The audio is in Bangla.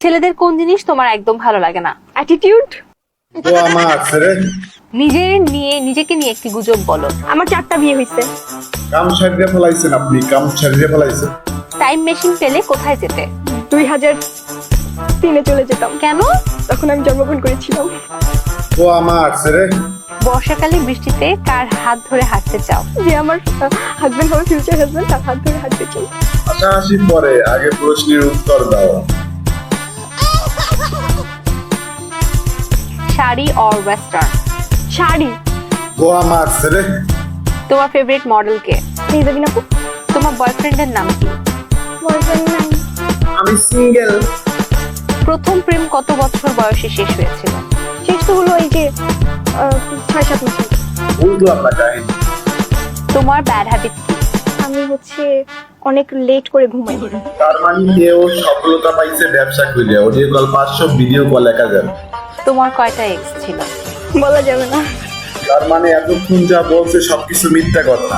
ছেলেদের কোন জিনিস তোমার একদম ভালো লাগে না? অ্যাটিটিউড। তো আমার আছে রে। নিজেকে নিয়ে একটি গুজব বলো। আমার 4টা বিয়ে হয়েছে। কাম ছাড়িয়ে ফেলাইছেন আপনি, কাম ছাড়িয়ে ফেলাইছেন। টাইম মেশিন পেলে কোথায় যেতে? 2003-এ চলে যেতাম। কেন? তখন আমি জন্মগ্রহণ করেছিলাম। তো আমার আছে রে। বর্ষাকালে বৃষ্টিতে কার হাত ধরে হাঁটতে চাও? যে আমার হাজবেন্ড হবে, ফিউচার হাজবেন্ড, তার হাত ধরে হাঁটতে চাই। হাসাহাসি পরে, আগে প্রশ্নের উত্তর দাও। Sari or western? শাড়ি। তো আমার আছে রে। তোমার ফেভারিট মডেল কে? নিজাবিন আপু। তোমার বয়ফ্রেন্ডের নাম কি? বয়ফ্রেন্ড নাই। আমি সিঙ্গেল। প্রথম প্রেম কত বছর বয়সে শেষ হয়েছিল? শেষ তো হলো এই যে 6-7 মাস আগে। বুঝলাম না কাহিনী। তোমার ব্যাড হ্যাবিট কি? আমি অনেক লেট করে ঘুমাই। তার মানে কেউ সফলতা পাইছে ব্যবসা করে, অডিও কল 500, ভিডিও কল 1000। তোমার কয়টা এক্স ছিল? বলা যাবে না। তার মানে এতক্ষণ যা বলছে সবকিছু মিথ্যা কথা।